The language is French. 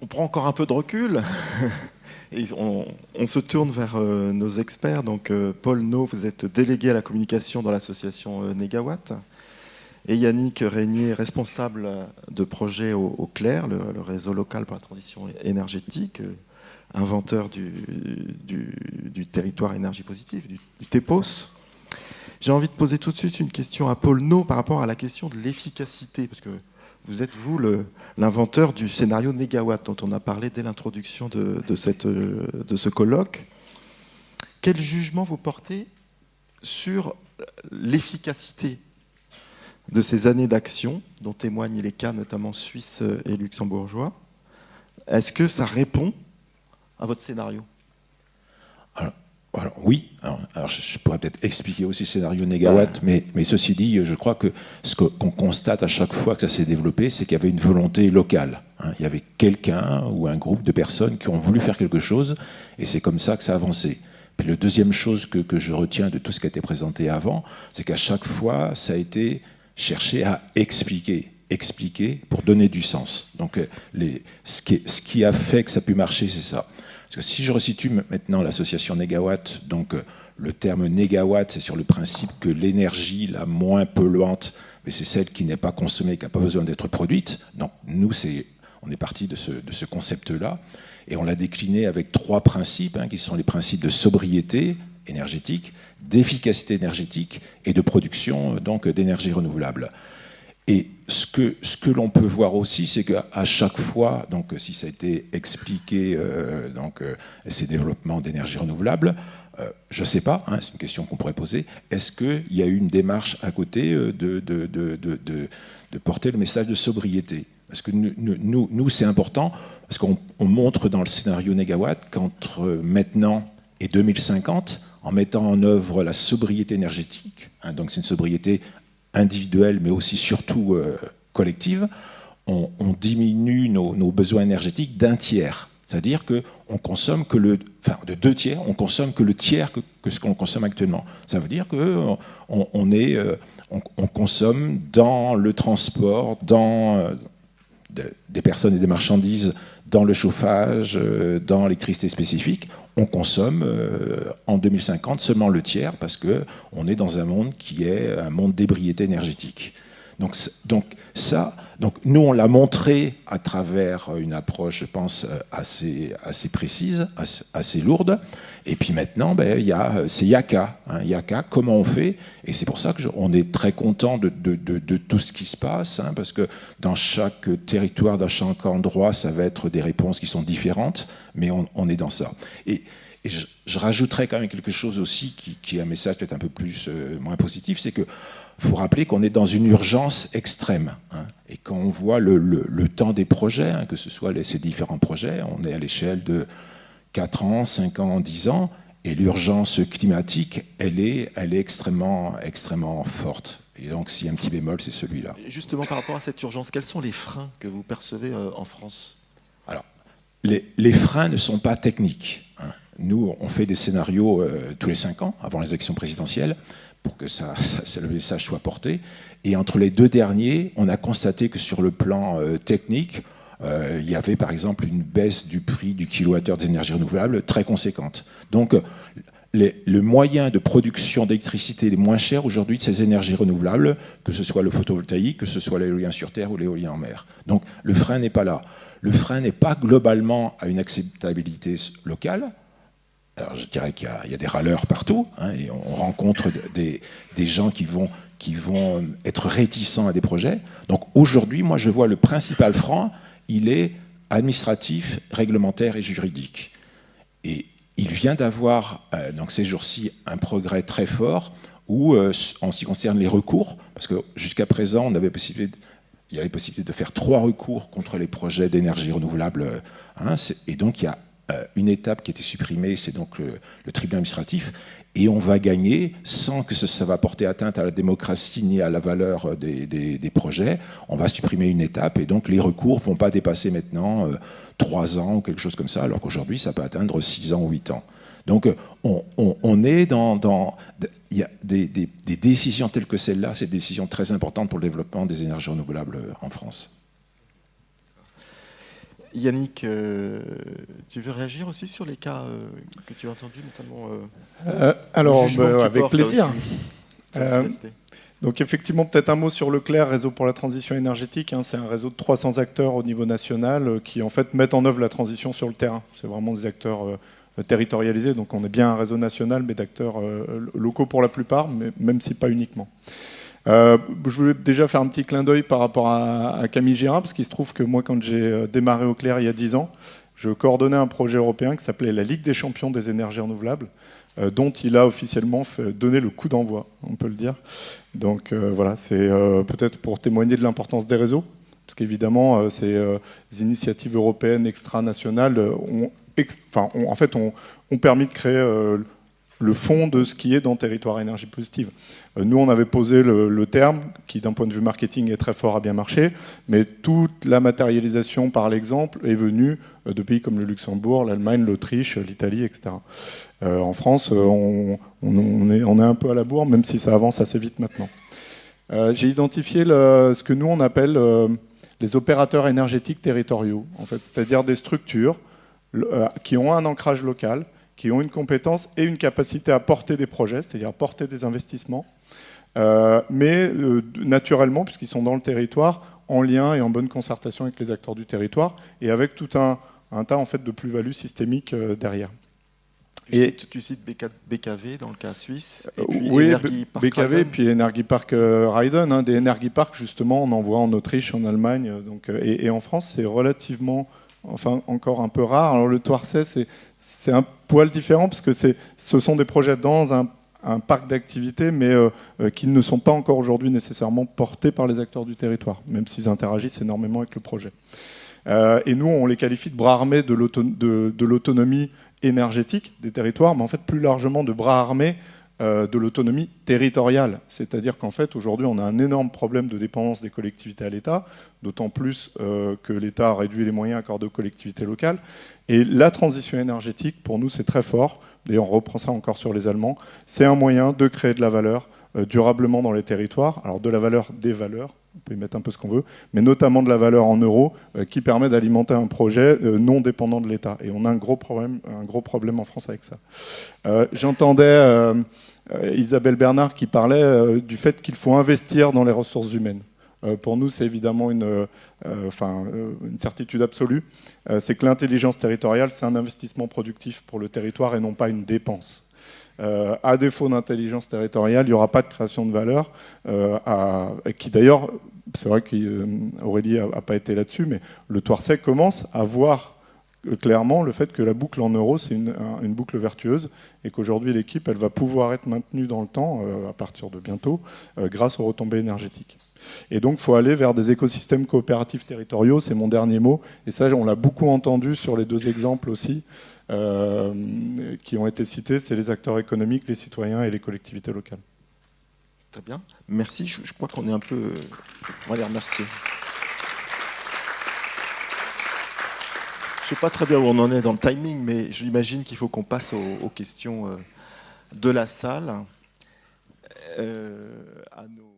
on prend encore un peu de recul et on se tourne vers nos experts. Donc, Paul No, vous êtes délégué à la communication dans l'association Négawatt. Et Yannick Régnier, responsable de projet au CLER, le réseau local pour la transition énergétique, inventeur du territoire énergie positive, du TEPOS. J'ai envie de poser tout de suite une question à Paul No par rapport à la question de l'efficacité, parce que vous êtes, vous, l'inventeur du scénario Négawatt, dont on a parlé dès l'introduction de ce colloque. Quel jugement vous portez sur l'efficacité de ces années d'action, dont témoignent les cas notamment suisses et luxembourgeois? Est-ce que ça répond à votre scénario? Alors, oui, alors je pourrais peut-être expliquer aussi le scénario Négawatt, mais ceci dit, je crois que ce qu'on constate à chaque fois que ça s'est développé, c'est qu'il y avait une volonté locale. Il y avait quelqu'un ou un groupe de personnes qui ont voulu faire quelque chose, et c'est comme ça que ça a avancé. Puis la deuxième chose que je retiens de tout ce qui a été présenté avant, c'est qu'à chaque fois, ça a été chercher à expliquer pour donner du sens. Donc ce qui a fait que ça a pu marcher, c'est ça. Parce que si je resitue maintenant l'association Négawatt, donc le terme négawatt, c'est sur le principe que l'énergie la moins polluante, mais c'est celle qui n'est pas consommée, qui n'a pas besoin d'être produite. Donc nous, on est parti de ce concept-là, et on l'a décliné avec 3 principes, qui sont les principes de sobriété énergétique, d'efficacité énergétique et de production donc d'énergie renouvelable. Et ce que l'on peut voir aussi, c'est qu'à chaque fois, donc si ça a été expliqué, ces développements d'énergie renouvelable, je ne sais pas, c'est une question qu'on pourrait poser, est-ce qu'il y a eu une démarche à côté de porter le message de sobriété? Parce que nous c'est important, parce qu'on montre dans le scénario Négawatt qu'entre maintenant et 2050, en mettant en œuvre la sobriété énergétique, donc c'est une sobriété individuelle, mais aussi surtout collective, on diminue nos besoins énergétiques d'1 tiers. C'est-à-dire qu'on consomme que de 2 tiers, on consomme que le tiers que ce qu'on consomme actuellement. Ça veut dire qu'on consomme dans le transport, dans des personnes et des marchandises, dans le chauffage, dans l'électricité spécifique, on consomme en 2050 seulement le tiers parce qu'on est dans un monde qui est un monde d'ébriété énergétique. Donc nous, on l'a montré à travers une approche, je pense, assez précise, assez lourde. Et puis maintenant, c'est Yaka. Yaka, comment on fait? Et c'est pour ça qu'on est très content de tout ce qui se passe, parce que dans chaque territoire, dans chaque endroit, ça va être des réponses qui sont différentes, mais on est dans ça. Et je rajouterais quand même quelque chose aussi qui est un message peut-être un peu plus moins positif, c'est que faut rappeler qu'on est dans une urgence extrême. Et quand on voit le temps des projets, que ce soit ces différents projets, on est à l'échelle de 4 ans, 5 ans, 10 ans, et l'urgence climatique, elle est extrêmement, extrêmement forte. Et donc, s'il y a un petit bémol, c'est celui-là. Justement, par rapport à cette urgence, quels sont les freins que vous percevez en France? Alors, les freins ne sont pas techniques. Nous, on fait des scénarios tous les 5 ans, avant les élections présidentielles, pour que le message soit porté. Et entre les 2 derniers, on a constaté que sur le plan technique, il y avait par exemple une baisse du prix du kilowattheure des énergies renouvelables très conséquente. Donc, le moyen de production d'électricité les moins chers aujourd'hui de ces énergies renouvelables, que ce soit le photovoltaïque, que ce soit l'éolien sur terre ou l'éolien en mer. Donc, le frein n'est pas là. Le frein n'est pas globalement à une acceptabilité locale. Alors, je dirais qu'il y a des râleurs partout, et on rencontre des gens qui vont être réticents à des projets. Donc aujourd'hui, moi, je vois le principal frein, il est administratif, réglementaire et juridique. Et il vient d'avoir, donc ces jours-ci, un progrès très fort où, en ce qui concerne les recours, parce que jusqu'à présent, il y avait possibilité de faire 3 recours contre les projets d'énergie renouvelable, et donc il y a une étape qui a été supprimée, c'est donc le tribunal administratif, et on va gagner sans que ça va porter atteinte à la démocratie ni à la valeur des projets. On va supprimer une étape, et donc les recours ne vont pas dépasser maintenant 3 ans ou quelque chose comme ça, alors qu'aujourd'hui ça peut atteindre 6 ans ou 8 ans. Donc on est il y a des décisions telles que celle-là, c'est des décisions très importantes pour le développement des énergies renouvelables en France. Yannick, tu veux réagir aussi sur les cas que tu as entendus, notamment alors, avec plaisir. Donc effectivement, peut-être un mot sur Leclerc, réseau pour la transition énergétique. C'est un réseau de 300 acteurs au niveau national qui en fait mettent en œuvre la transition sur le terrain. C'est vraiment des acteurs territorialisés, donc on est bien un réseau national, mais d'acteurs locaux pour la plupart, mais même si pas uniquement. Je voulais déjà faire un petit clin d'œil par rapport à Camille Girard, parce qu'il se trouve que moi, quand j'ai démarré au Clair il y a 10 ans, je coordonnais un projet européen qui s'appelait la Ligue des champions des énergies renouvelables, dont il a officiellement donné le coup d'envoi, on peut le dire. Donc voilà, c'est peut-être pour témoigner de l'importance des réseaux, parce qu'évidemment, ces initiatives européennes extranationales ont permis de créer le fond de ce qui est dans Territoire Énergie Positive. Nous, on avait posé le terme, qui d'un point de vue marketing est très fort, a bien marché, mais toute la matérialisation par l'exemple est venue de pays comme le Luxembourg, l'Allemagne, l'Autriche, l'Italie, etc. En France, on est un peu à la bourre, même si ça avance assez vite maintenant. J'ai identifié ce que nous, on appelle les opérateurs énergétiques territoriaux, en fait, c'est-à-dire des structures qui ont un ancrage local, qui ont une compétence et une capacité à porter des projets, c'est-à-dire à porter des investissements, mais naturellement, puisqu'ils sont dans le territoire, en lien et en bonne concertation avec les acteurs du territoire, et avec tout un tas en fait, de plus-values systémiques derrière. Tu cites BKV dans le cas suisse, et puis oui, Energiepark BKV Rheiden. et puis Energiepark Rheiden. Des Energieparks, justement, on en voit en Autriche, en Allemagne, et en France, c'est relativement... Enfin, encore un peu rare. Alors le Thouarset, c'est un poil différent parce que ce sont des projets dans un parc d'activités, mais qui ne sont pas encore aujourd'hui nécessairement portés par les acteurs du territoire, même s'ils interagissent énormément avec le projet. Et nous, on les qualifie de bras armés de l'autonomie énergétique des territoires, mais en fait plus largement de bras armés de l'autonomie territoriale. C'est-à-dire qu'en fait, aujourd'hui, on a un énorme problème de dépendance des collectivités à l'État, d'autant plus que l'État a réduit les moyens accordés aux collectivités locales. Et la transition énergétique, pour nous, c'est très fort. Et on reprend ça encore sur les Allemands. C'est un moyen de créer de la valeur durablement dans les territoires. Alors de la valeur, des valeurs, on peut y mettre un peu ce qu'on veut, mais notamment de la valeur en euros qui permet d'alimenter un projet non dépendant de l'État. Et on a un gros problème en France avec ça. J'entendais Isabelle Bernard qui parlait du fait qu'il faut investir dans les ressources humaines. Pour nous, c'est évidemment une certitude absolue. C'est que l'intelligence territoriale, c'est un investissement productif pour le territoire et non pas une dépense. À défaut d'intelligence territoriale, il n'y aura pas de création de valeur, qui d'ailleurs, c'est vrai qu'Aurélie n'a pas été là-dessus, mais le Thouarset commence à voir clairement le fait que la boucle en euros, c'est une boucle vertueuse, et qu'aujourd'hui, l'équipe, elle va pouvoir être maintenue dans le temps, à partir de bientôt, grâce aux retombées énergétiques. Et donc, il faut aller vers des écosystèmes coopératifs territoriaux, c'est mon dernier mot, et ça, on l'a beaucoup entendu sur les deux exemples aussi, qui ont été cités, c'est les acteurs économiques, les citoyens et les collectivités locales. Très bien, merci. Je crois qu'on est un peu... On va les remercier. Je ne sais pas très bien où on en est dans le timing, mais j'imagine qu'il faut qu'on passe aux questions de la salle. À nos...